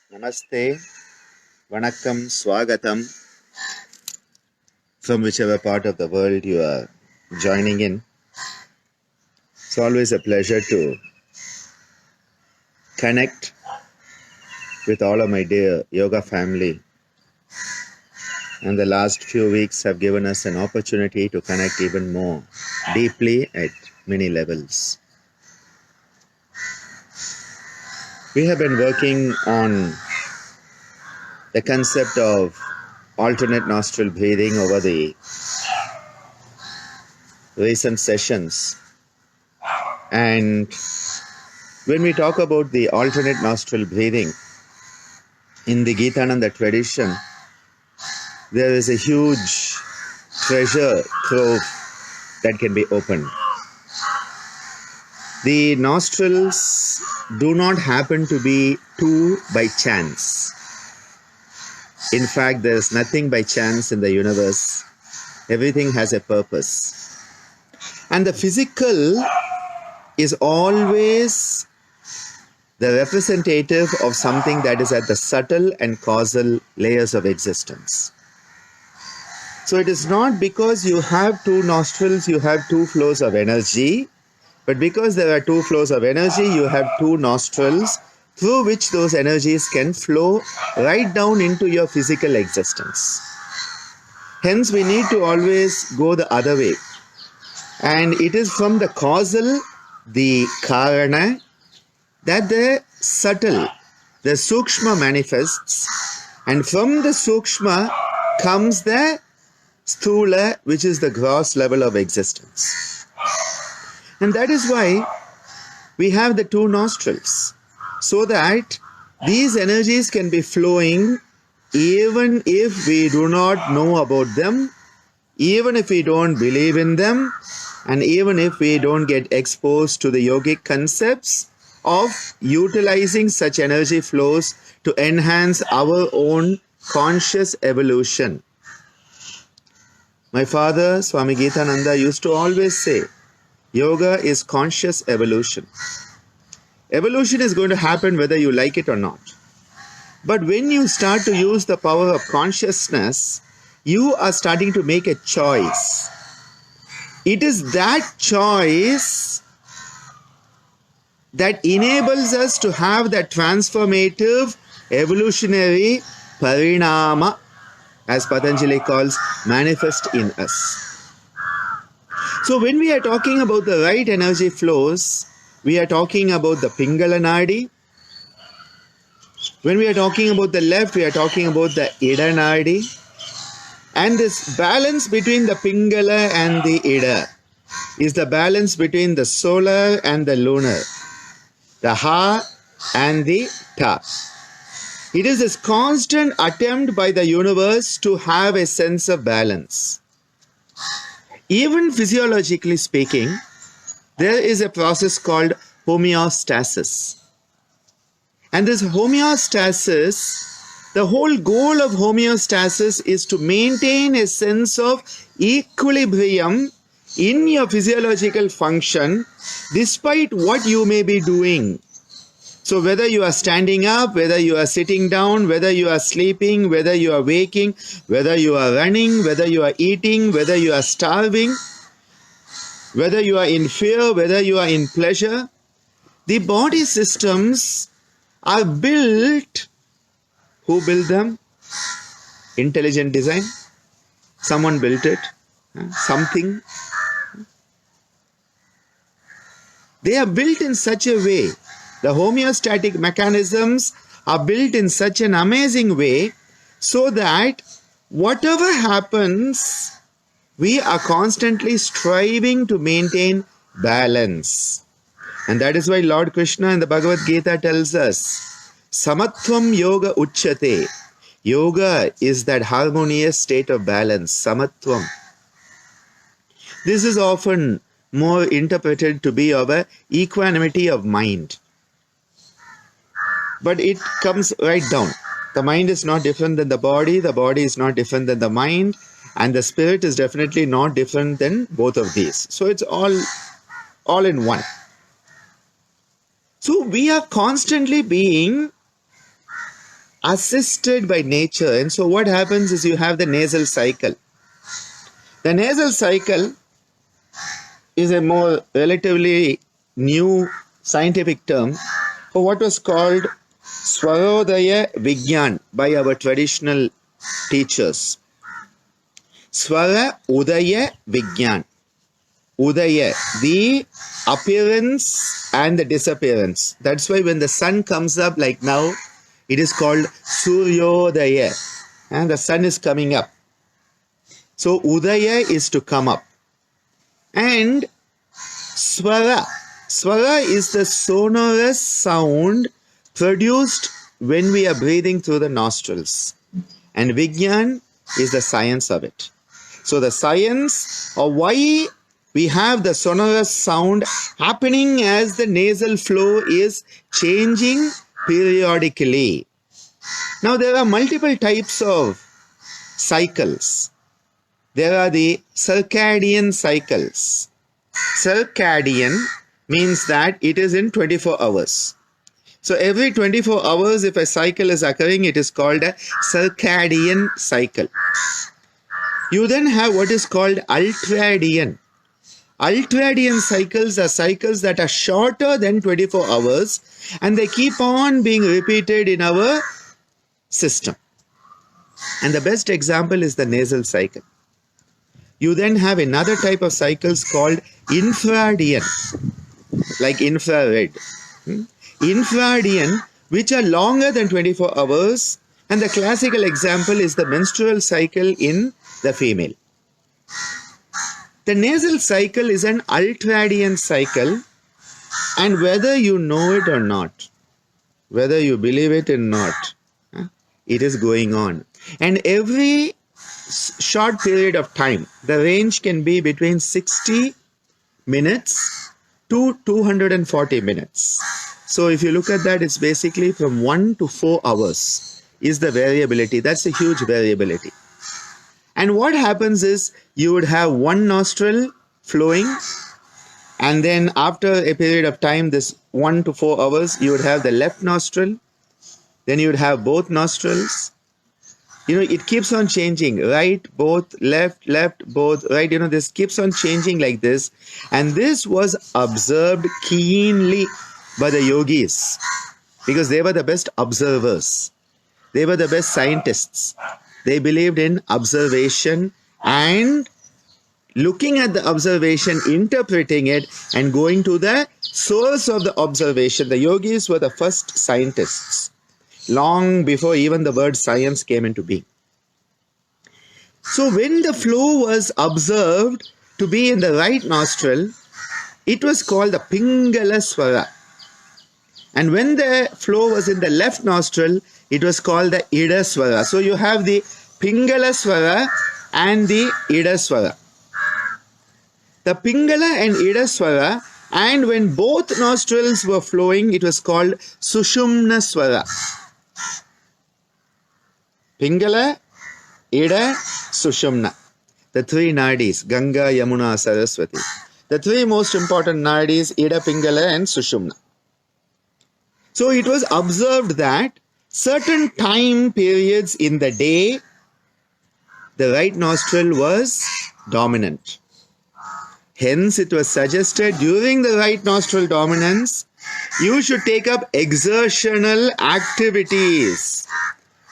Namaste, Vanakkam, Swagatam, from whichever part of the world you are joining in. It's always a pleasure to connect with all of my dear yoga family. And the last few weeks have given us an opportunity to connect even more deeply at many levels. We have been working on the concept of alternate nostril breathing over the recent sessions. And when we talk about the alternate nostril breathing, in the Gita Ananda tradition, there is a huge treasure trove that can be opened. The nostrils do not happen to be two by chance. In fact, there is nothing by chance in the universe. Everything has a purpose. And the physical is always the representative of something that is at the subtle and causal layers of existence. So it is not because you have two nostrils, you have two flows of energy, but because there are two flows of energy, you have two nostrils through which those energies can flow right down into your physical existence. Hence, we need to always go the other way. And it is from the causal, the karana, that the subtle, the sukshma manifests. And from the sukshma comes the sthula, which is the gross level of existence. And that is why we have the two nostrils, so that these energies can be flowing even if we do not know about them, even if we don't believe in them, and even if we don't get exposed to the yogic concepts of utilizing such energy flows to enhance our own conscious evolution. My father, Swami Gita Ananda, used to always say, yoga is conscious evolution. Evolution is going to happen whether you like it or not. But when you start to use the power of consciousness, you are starting to make a choice. It is that choice that enables us to have that transformative, evolutionary parinama, as Patanjali calls, manifest in us. So when we are talking about the right energy flows, we are talking about the Pingala Nadi. When we are talking about the left, we are talking about the Ida Nadi. And this balance between the Pingala and the Ida is the balance between the solar and the lunar, the Ha and the Ta. It is this constant attempt by the universe to have a sense of balance. Even physiologically speaking, there is a process called homeostasis. And this homeostasis, the whole goal of homeostasis is to maintain a sense of equilibrium in your physiological function despite what you may be doing. So whether you are standing up, whether you are sitting down, whether you are sleeping, whether you are waking, whether you are running, whether you are eating, whether you are starving, whether you are in fear, whether you are in pleasure, the body systems are built. Who built them? Intelligent design. Someone built it. Something. They are built in such a way. The homeostatic mechanisms are built in such an amazing way so that whatever happens, we are constantly striving to maintain balance. And that is why Lord Krishna in the Bhagavad Gita tells us, Samatvam Yoga Uchyate. Yoga is that harmonious state of balance, Samatvam. This is often more interpreted to be of a equanimity of mind. But it comes right down. The mind is not different than the body is not different than the mind, and the spirit is definitely not different than both of these. So it's all in one. So we are constantly being assisted by nature. And so what happens is you have the nasal cycle. The nasal cycle is a more relatively new scientific term for what was called Swarodaya Vigyan by our traditional teachers. Swara Udaya Vigyan. Udaya, the appearance and the disappearance. That's why when the sun comes up like now, it is called Suryodaya. And the sun is coming up. So Udaya is to come up. And Swara. Swara is the sonorous sound produced when we are breathing through the nostrils. And Vigyan is the science of it. So the science of why we have the sonorous sound happening as the nasal flow is changing periodically. Now there are multiple types of cycles. There are the circadian cycles. Circadian means that it is in 24 hours. So every 24 hours if a cycle is occurring, it is called a circadian cycle. You then have what is called ultradian. Ultradian cycles are cycles that are shorter than 24 hours and they keep on being repeated in our system. And the best example is the nasal cycle. You then have another type of cycles called infradian, like infrared. Infradian, which are longer than 24 hours, and the classical example is the menstrual cycle in the female. The nasal cycle is an ultradian cycle, and whether you know it or not, whether you believe it or not, it is going on. And every short period of time, the range can be between 60 minutes to 240 minutes. So if you look at that, it's basically from 1 to 4 hours is the variability. That's a huge variability. And what happens is you would have one nostril flowing, and then after a period of time, this 1 to 4 hours, you would have the left nostril, then you would have both nostrils. You know, it keeps on changing, right, both, left, both, right. You know, this keeps on changing like this. And this was observed keenly by the yogis because they were the best observers. They were the best scientists. They believed in observation and looking at the observation, interpreting it, and going to the source of the observation. The yogis were the first scientists, long before even the word science came into being. So when the flow was observed to be in the right nostril, it was called the Pingala Swara. And when the flow was in the left nostril, it was called the Ida Swara. So you have the Pingala Swara and the Ida Swara. The Pingala and Ida Swara, and when both nostrils were flowing, it was called Sushumna Swara. Pingala, Ida, Sushumna. The three nadis, Ganga, Yamuna, Saraswati. The three most important nadis, Ida, Pingala and Sushumna. So it was observed that certain time periods in the day, the right nostril was dominant. Hence, it was suggested during the right nostril dominance, you should take up exertional activities.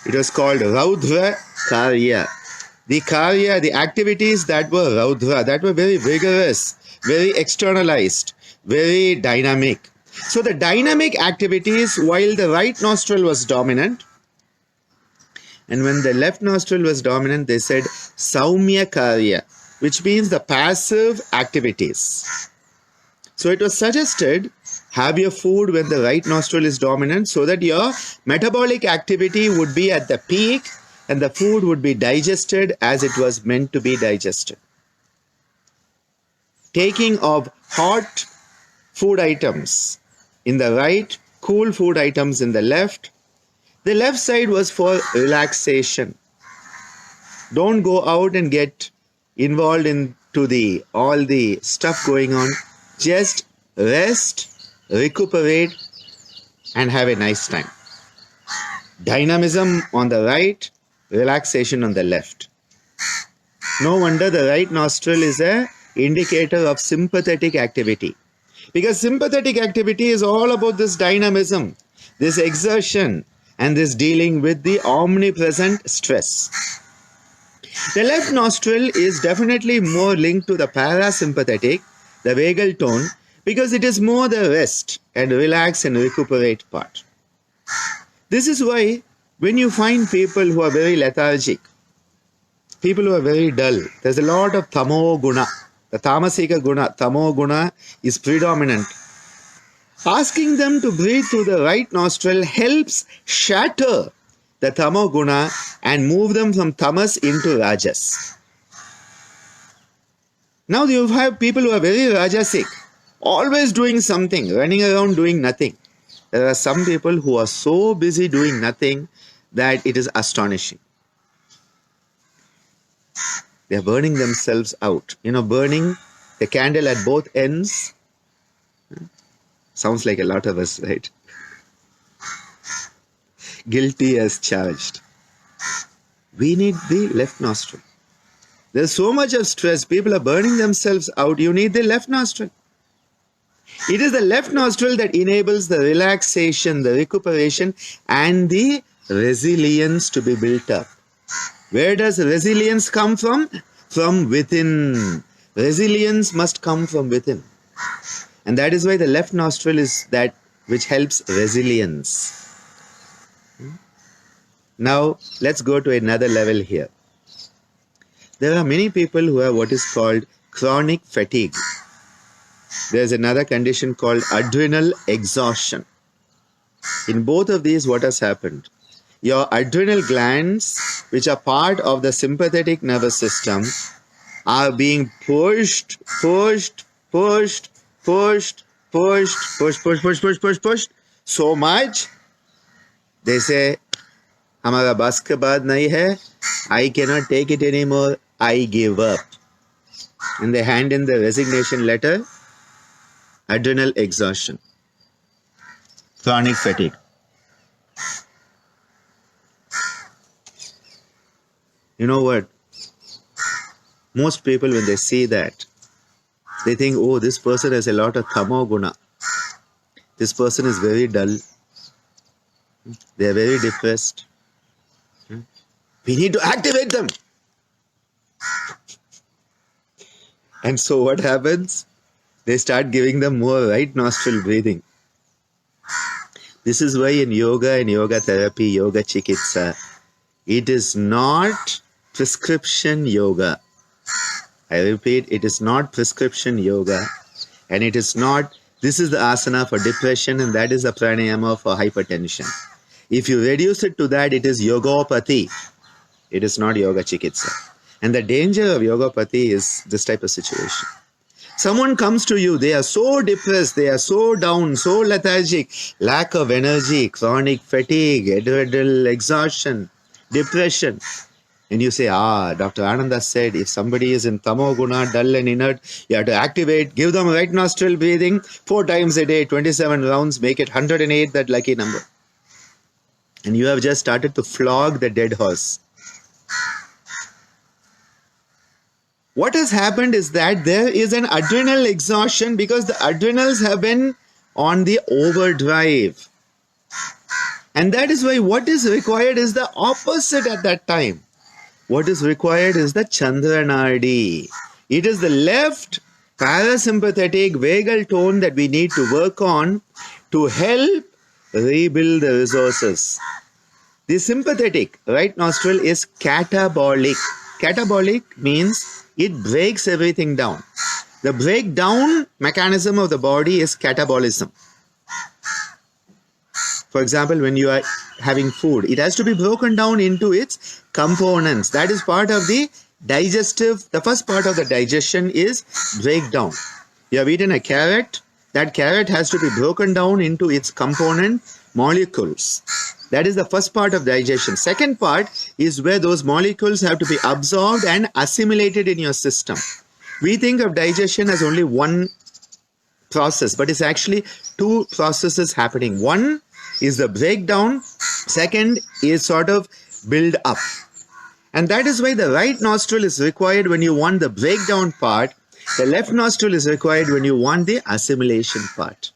It was called Raudra Karya. The Karya, the activities that were Raudra, that were very vigorous, very externalized, very dynamic. So the dynamic activities while the right nostril was dominant, and when the left nostril was dominant, they said Saumya Karya, which means the passive activities. So it was suggested, have your food when the right nostril is dominant so that your metabolic activity would be at the peak and the food would be digested as it was meant to be digested. Taking of hot food items in the right, cool food items in the left. The left side was for relaxation. Don't go out and get involved into all the stuff going on. Just rest, recuperate, and have a nice time. Dynamism on the right, relaxation on the left. No wonder the right nostril is an indicator of sympathetic activity. Because sympathetic activity is all about this dynamism, this exertion, and this dealing with the omnipresent stress. The left nostril is definitely more linked to the parasympathetic, the vagal tone, because it is more the rest and relax and recuperate part. This is why when you find people who are very lethargic, people who are very dull, there's a lot of tamo guna. The tamasika guna, tamo guna is predominant. Asking them to breathe through the right nostril helps shatter the tamo guna and move them from tamas into rajas. Now you have people who are very rajasic, always doing something, running around doing nothing. There are some people who are so busy doing nothing that it is astonishing. They are burning themselves out. You know, burning the candle at both ends. Sounds like a lot of us, right? Guilty as charged. We need the left nostril. There's so much of stress. People are burning themselves out. You need the left nostril. It is the left nostril that enables the relaxation, the recuperation, and the resilience to be built up. Where does resilience come from? From within. Resilience must come from within. And that is why the left nostril is that which helps resilience. Now, let's go to another level here. There are many people who have what is called chronic fatigue. There's another condition called adrenal exhaustion. In both of these, what has happened? Your adrenal glands, which are part of the sympathetic nervous system, are being pushed so much. They say, "Hamara bas ke baad nahi hai. I cannot take it anymore. I give up." And they hand in the resignation letter. Adrenal exhaustion. Chronic fatigue. You know what? Most people, when they see that, they think, oh, this person has a lot of tamo guna. This person is very dull. They are very depressed. We need to activate them. And so what happens? They start giving them more right nostril breathing. This is why in yoga and yoga therapy, yoga chikitsa, it is not prescription yoga. I repeat, it is not prescription yoga. And it is not, this is the asana for depression and that is the pranayama for hypertension. If you reduce it to that, it is yogopathy. It is not yoga chikitsa. And the danger of yogopathy is this type of situation. Someone comes to you, they are so depressed, they are so down, so lethargic, lack of energy, chronic fatigue, adrenal exhaustion, depression. And you say, Dr. Ananda said, if somebody is in tamoguna, dull and inert, you have to activate, give them right nostril breathing 4 times a day, 27 rounds, make it 108, that lucky number. And you have just started to flog the dead horse. What has happened is that there is an adrenal exhaustion because the adrenals have been on the overdrive. And that is why what is required is the opposite at that time. What is required is the Chandranadi. It is the left parasympathetic vagal tone that we need to work on to help rebuild the resources. The sympathetic right nostril is catabolic. Catabolic means it breaks everything down. The breakdown mechanism of the body is catabolism. For example, when you are having food, it has to be broken down into its components. That is part of the digestive. The first part of the digestion is breakdown. You have eaten a carrot. That carrot has to be broken down into its component molecules. That is the first part of digestion. Second part is where those molecules have to be absorbed and assimilated in your system. We think of digestion as only one process, but it's actually two processes happening. One is the breakdown, second is sort of build up. And that is why the right nostril is required when you want the breakdown part. The left nostril is required when you want the assimilation part.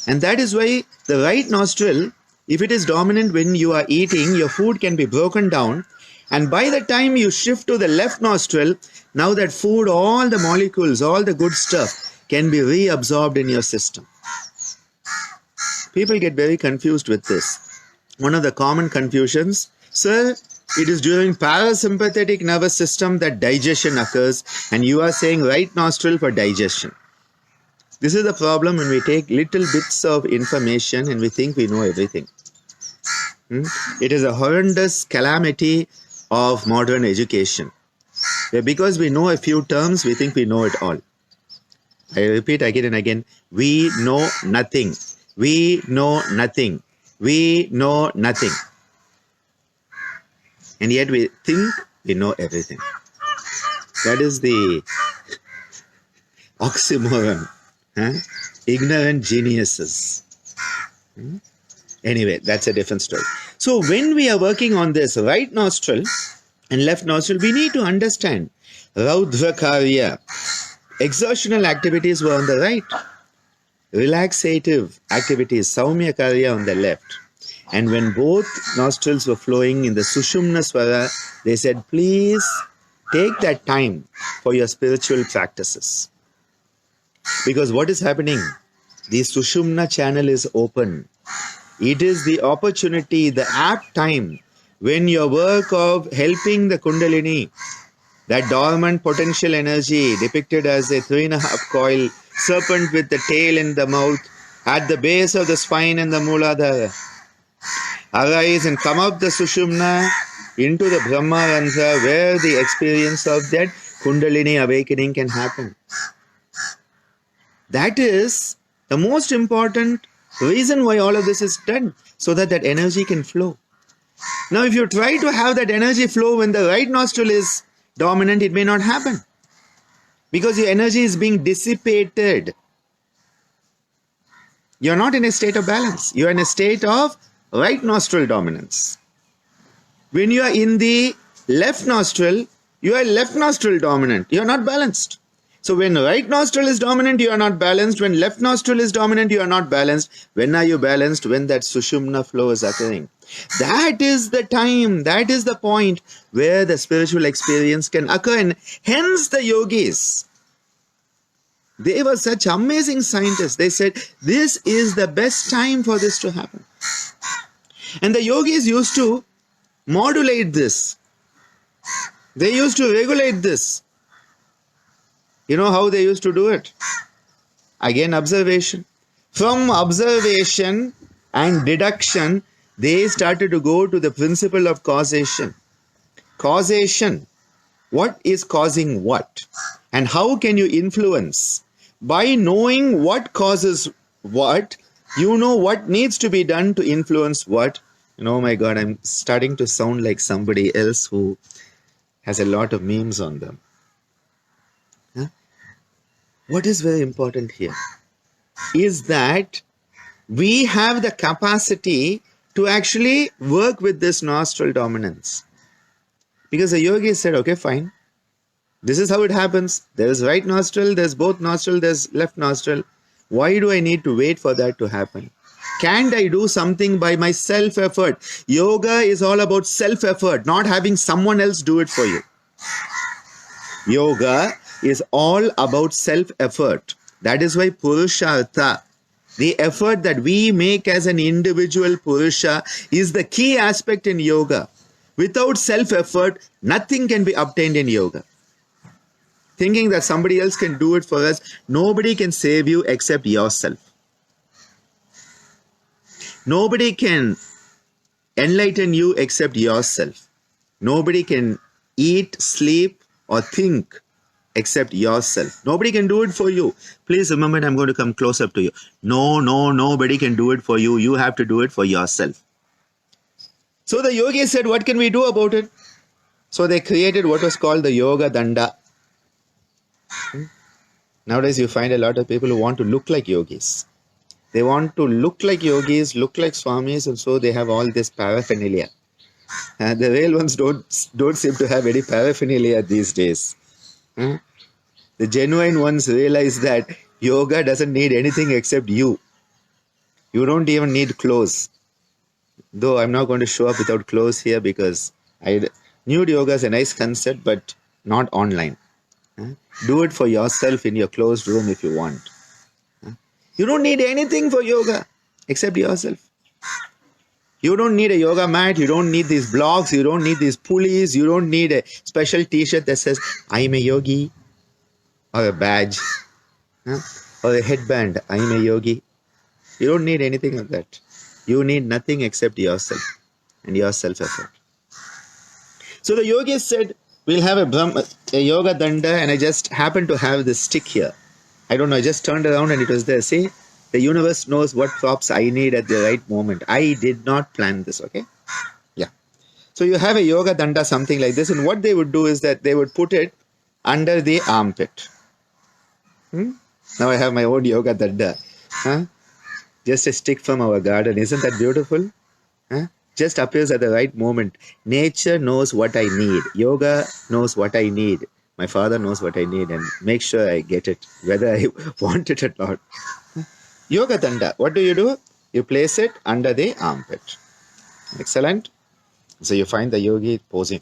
And that is why the right nostril, if it is dominant when you are eating, your food can be broken down. And by the time you shift to the left nostril, now that food, all the molecules, all the good stuff can be reabsorbed in your system. People get very confused with this. One of the common confusions, sir, it is during parasympathetic nervous system that digestion occurs, and you are saying right nostril for digestion. This is the problem when we take little bits of information and we think we know everything. It is a horrendous calamity of modern education, where because we know a few terms, we think we know it all. I repeat again and again, we know nothing. We know nothing. We know nothing. And yet we think we know everything. That is the oxymoron. Ignorant geniuses. Anyway, that's a different story. So when we are working on this right nostril and left nostril, we need to understand Raudra Karya. Exertional activities were on the right. Relaxative activities, Saumya Karya, on the left. And when both nostrils were flowing in the Sushumna Swara, they said, please take that time for your spiritual practices. Because what is happening? The Sushumna channel is open. It is the opportunity, the apt time when your work of helping the Kundalini, that dormant potential energy depicted as a 3.5 coil serpent with the tail in the mouth at the base of the spine and the Mooladhara, arise and come up the Sushumna into the Brahma Randhra, where the experience of that Kundalini awakening can happen. That is the most important reason why all of this is done, so that that energy can flow. Now, if you try to have that energy flow when the right nostril is dominant, it may not happen, because your energy is being dissipated. You're not in a state of balance. You're in a state of right nostril dominance. When you are in the left nostril, you are left nostril dominant. You're not balanced. So when right nostril is dominant, you are not balanced. When left nostril is dominant, you are not balanced. When are you balanced? When that Sushumna flow is occurring. That is the time, that is the point where the spiritual experience can occur. And hence the yogis, they were such amazing scientists. They said, this is the best time for this to happen. And the yogis used to modulate this. They used to regulate this. You know how they used to do it? Again, observation. From observation and deduction, they started to go to the principle of causation. Causation. What is causing what? And how can you influence? By knowing what causes what, you know what needs to be done to influence what. Oh my God, I'm starting to sound like somebody else who has a lot of memes on them. What is very important here is that we have the capacity to actually work with this nostril dominance. Because the yogi said, okay, fine. This is how it happens. There is right nostril, there's both nostril, there's left nostril. Why do I need to wait for that to happen? Can't I do something by my self-effort? Yoga is all about self-effort, not having someone else do it for you. Yoga is all about self-effort. That is why Purushartha, the effort that we make as an individual Purusha, is the key aspect in yoga. Without self-effort, nothing can be obtained in yoga. Thinking that somebody else can do it for us, nobody can save you except yourself. Nobody can enlighten you except yourself. Nobody can eat, sleep, or think except yourself. Nobody can do it for you. Please remember, I'm going to come close up to you. Nobody can do it for you. You have to do it for yourself. So the yogis said, what can we do about it? So they created what was called the Yoga Danda. Nowadays you find a lot of people who want to look like yogis. They want to look like yogis, look like swamis, and so they have all this paraphernalia. And the real ones don't seem to have any paraphernalia these days. The genuine ones realize that yoga doesn't need anything except you. You don't even need clothes. Though I'm not going to show up without clothes here because nude yoga is a nice concept, but not online. Do it for yourself in your closed room if you want. You don't need anything for yoga except yourself. You don't need a yoga mat. You don't need these blocks. You don't need these pulleys. You don't need a special t-shirt that says, I am a yogi, or a badge, or a headband, I am a yogi. You don't need anything of that. You need nothing except yourself and your self-effort. So the yogis said, we'll have a yoga danda, and I just happened to have this stick here. I don't know, I just turned around and it was there. See, the universe knows what props I need at the right moment. I did not plan this, okay? Yeah. So you have a yoga danda, something like this, and what they would do is that they would put it under the armpit. Now I have my own yoga danda. Just a stick from our garden. Isn't that beautiful? Just appears at the right moment. Nature knows what I need. Yoga knows what I need. My father knows what I need and make sure I get it, whether I want it or not. Yoga danda, what do? You place it under the armpit. Excellent. So you find the yogi posing.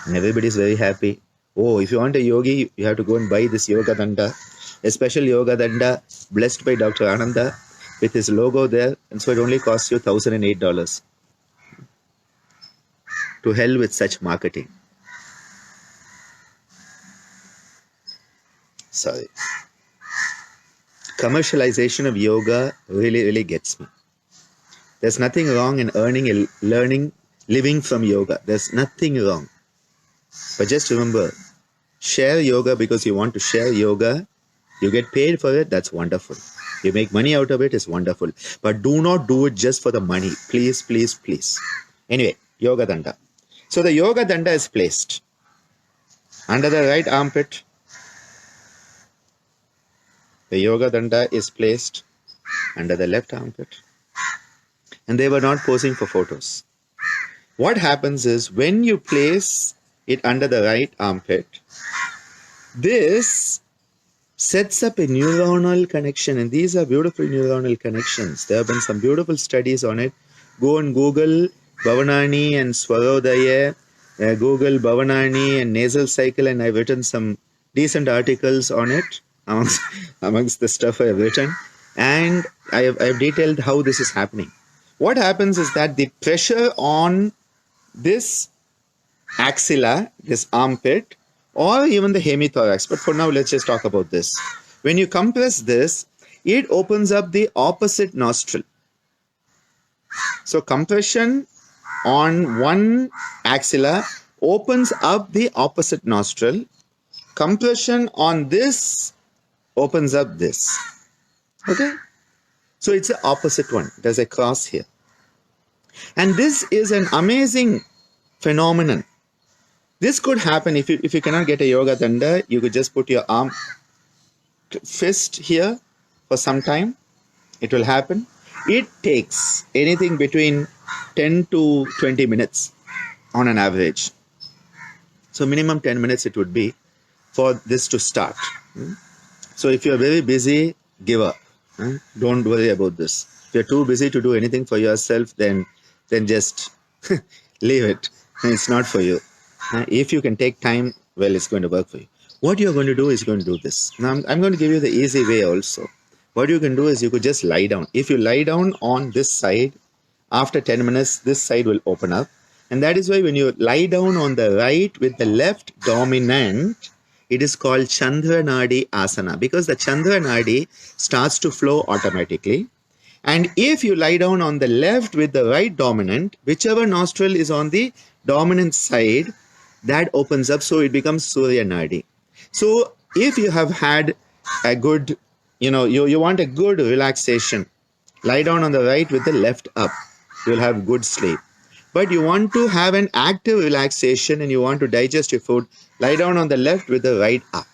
And everybody is very happy. Oh, if you want a yogi, you have to go and buy this yoga danda. A special yoga danda blessed by Dr. Ananda with his logo there. And so it only costs you $1,008. To hell with such marketing. Sorry. Commercialization of yoga really gets me. There's nothing wrong in living from yoga. There's nothing wrong. But just remember, share yoga because you want to share yoga. You get paid for it, that's wonderful. You make money out of it, it's wonderful. But do not do it just for the money. Please, please, please. Anyway, yoga danda. So the yoga danda is placed under the right armpit. The yoga danda is placed under the left armpit. And they were not posing for photos. What happens is when you place it under the right armpit, this sets up a neuronal connection. And these are beautiful neuronal connections. There have been some beautiful studies on it. Go and Google Bhavanani and Swara Yoga. Google Bhavanani and Nasal Cycle, and I've written some decent articles on it amongst the stuff I've written. And I have detailed how this is happening. What happens is that the pressure on this axilla, this armpit, or even the hemithorax, but for now let's just talk about this. When you compress this, it opens up the opposite nostril. So compression on one axilla opens up the opposite nostril. Compression on this opens up this. Okay? So it's the opposite one. There's a cross here. And this is an amazing phenomenon. This could happen if you cannot get a yoga danda, you could just put your fist here for some time. It will happen. It takes anything between 10 to 20 minutes on an average. So minimum 10 minutes it would be for this to start. So if you're very busy, give up. Don't worry about this. If you're too busy to do anything for yourself, then just leave it. It's not for you. If you can take time, well, it's going to work for you. What you're going to do is going to do this. Now, I'm going to give you the easy way also. What you can do is you could just lie down. If you lie down on this side, after 10 minutes, this side will open up. And that is why when you lie down on the right with the left dominant, it is called Chandra Nadi Asana, because the Chandra Nadi starts to flow automatically. And if you lie down on the left with the right dominant, whichever nostril is on the dominant side, that opens up, so it becomes Surya Nadi. So if you have had a good, you want a good relaxation, lie down on the right with the left up. You'll have good sleep. But you want to have an active relaxation and you want to digest your food, lie down on the left with the right up.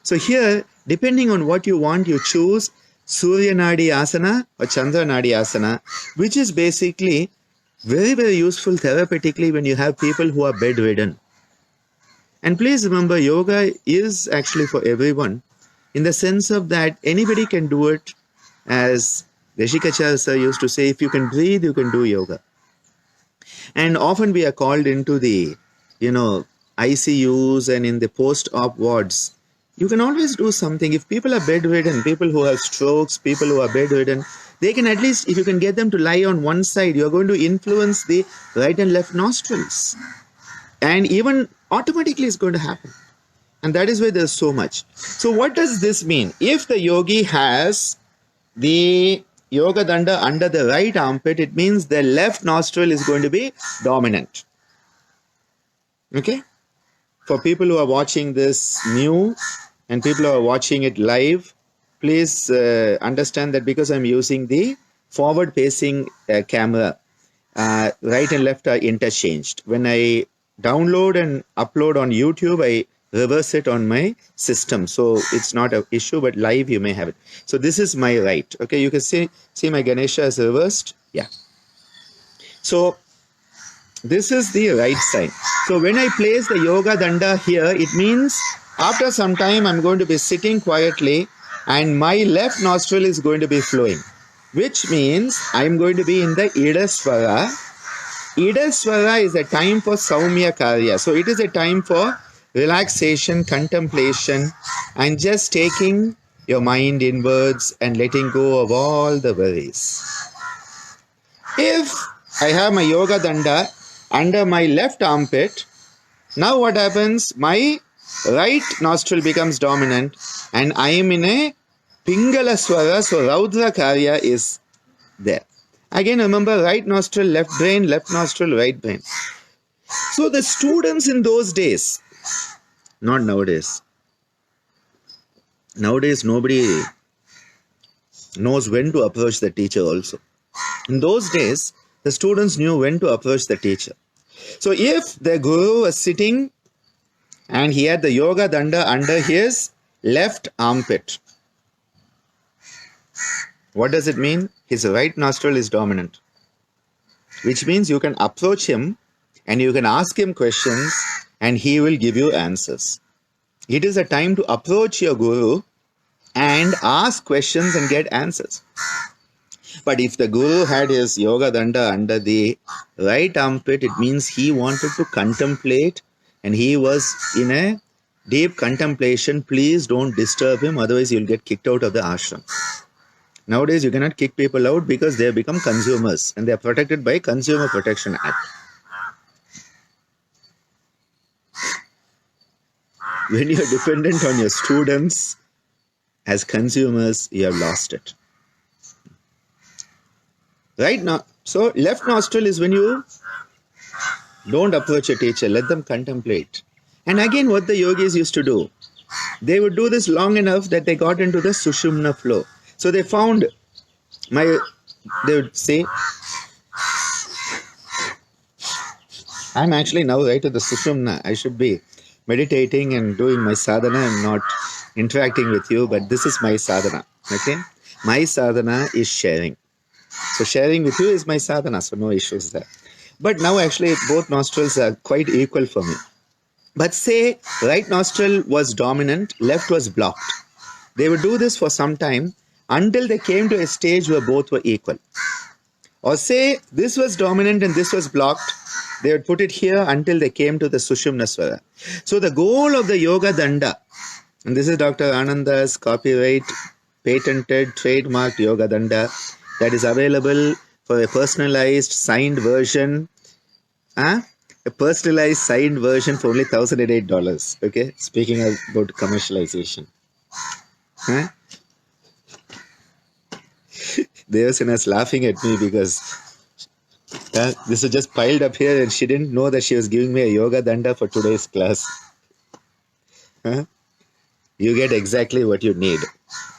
So here, depending on what you want, you choose Surya Nadi Asana or Chandra Nadi Asana, which is basically very, very useful therapeutically when you have people who are bedridden. And please remember, yoga is actually for everyone in the sense of that anybody can do it. As Rishikacharya sir used to say, if you can breathe, you can do yoga. And often we are called into the, ICUs and in the post-op wards. You can always do something. If people are bedridden, people who have strokes, people who are bedridden, they can at least, if you can get them to lie on one side, you're going to influence the right and left nostrils. And even automatically it's going to happen. And that is why there's so much. So what does this mean? If the yogi has the yoga danda under the right armpit, it means the left nostril is going to be dominant. Okay? For people who are watching this new and people who are watching it live, please understand that because I'm using the forward-facing camera, right and left are interchanged. When I download and upload on YouTube, I reverse it on my system. So it's not an issue, but live you may have it. So this is my right. Okay, you can see my Ganesha is reversed. Yeah. So this is the right side. So when I place the yoga danda here, it means after some time I'm going to be sitting quietly and my left nostril is going to be flowing, which means I'm going to be in the Ida Swara. Ida Swara is a time for Saumya Karya. So it is a time for relaxation, contemplation, and just taking your mind inwards and letting go of all the worries. If I have my yoga danda under my left armpit, now what happens? My right nostril becomes dominant and I am in a Pingala Swara, so Raudra Karya is there. Again, remember, right nostril, left brain, left nostril, right brain. So the students in those days, not nowadays. Nowadays, nobody knows when to approach the teacher also. In those days, the students knew when to approach the teacher. So if the guru was sitting and he had the yoga danda under his left armpit, what does it mean? His right nostril is dominant, which means you can approach him and you can ask him questions and he will give you answers. It is a time to approach your guru and ask questions and get answers. But if the guru had his yoga danda under the right armpit, it means he wanted to contemplate and he was in a deep contemplation. Please don't disturb him, otherwise you'll get kicked out of the ashram. Nowadays, you cannot kick people out because they have become consumers and they are protected by Consumer Protection Act. When you are dependent on your students as consumers, you have lost it. Right now, so left nostril is when you don't approach a teacher, let them contemplate. And again, what the yogis used to do, they would do this long enough that they got into the Sushumna flow. So they found they would say, I'm actually now right at the Sushumna. I should be meditating and doing my sadhana and not interacting with you, but this is my sadhana. Okay? My sadhana is sharing. So sharing with you is my sadhana, so no issues there. But now actually both nostrils are quite equal for me. But say right nostril was dominant, left was blocked. They would do this for some time until they came to a stage where both were equal. Or say this was dominant and this was blocked, they would put it here until they came to the Sushumna Swara. So the goal of the yoga danda, and this is Dr. Ananda's copyright, patented, trademarked yoga danda that is available for a personalized signed version. A personalized signed version for only $1,008. Okay, speaking about commercialization. Devasena's laughing at me because this is just piled up here and she didn't know that she was giving me a yoga danda for today's class. You get exactly what you need.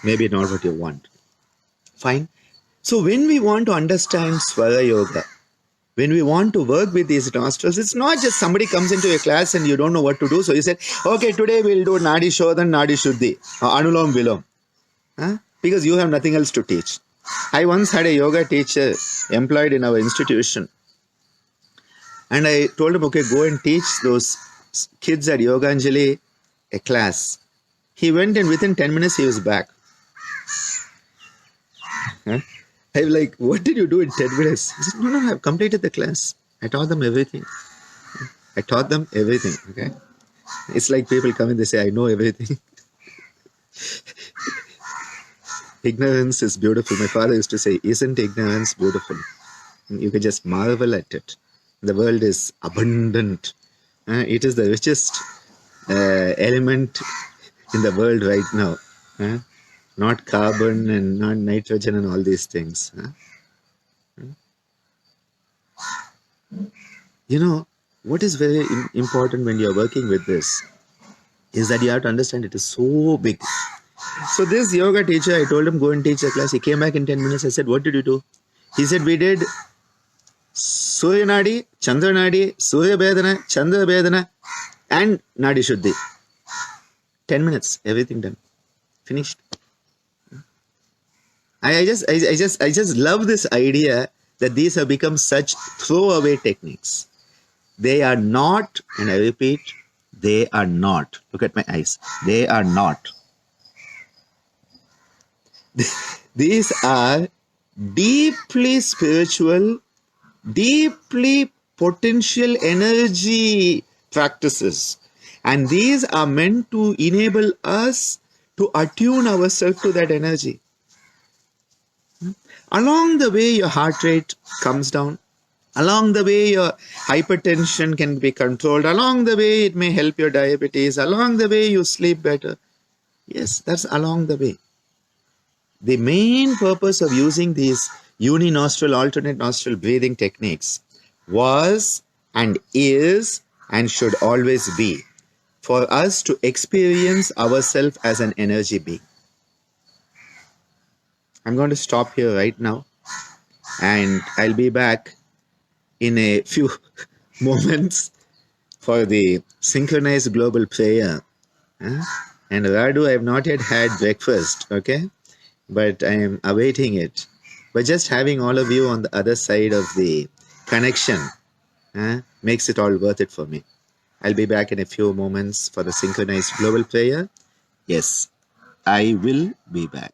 Maybe not what you want. Fine. So when we want to understand Swara Yoga, When we want to work with these nostrils, it's not just somebody comes into a class and you don't know what to do. So you said, okay, today we'll do Nadi Shodhan, Nadi Shuddhi, Anulom Vilom. Huh? Because you have nothing else to teach. I once had a yoga teacher employed in our institution. And I told him, okay, go and teach those kids at Yoganjali a class. He went and within 10 minutes he was back. Huh? I was like, what did you do in 10 minutes? He said, no, I've completed the class. I taught them everything. I taught them everything. Okay. It's like people come and they say, I know everything. Ignorance is beautiful. My father used to say, isn't ignorance beautiful? You can just marvel at it. The world is abundant. It is the richest element in the world right now. Not carbon and not nitrogen and all these things. You know, what is very important when you are working with this is that you have to understand it is so big. So this yoga teacher, I told him, go and teach the class. He came back in 10 minutes. I said, what did you do? He said, we did Surya Nadi, Chandra Nadi, Surya Vedana, Chandra Vedana, and Nadi Shuddhi. 10 minutes, everything done. Finished. I just love this idea that these have become such throwaway techniques. They are not, and I repeat, they are not. Look at my eyes. They are not. These are deeply spiritual, deeply potential energy practices. And these are meant to enable us to attune ourselves to that energy. Along the way, your heart rate comes down. Along the way, your hypertension can be controlled. Along the way, it may help your diabetes. Along the way, you sleep better. Yes, that's along the way. The main purpose of using these uni-nostril, alternate nostril breathing techniques was and is and should always be for us to experience ourselves as an energy being. I'm going to stop here right now and I'll be back in a few moments for the synchronized global prayer. And Radu, I have not yet had breakfast, okay? But I am awaiting it. But just having all of you on the other side of the connection makes it all worth it for me. I'll be back in a few moments for the synchronized global prayer. Yes, I will be back.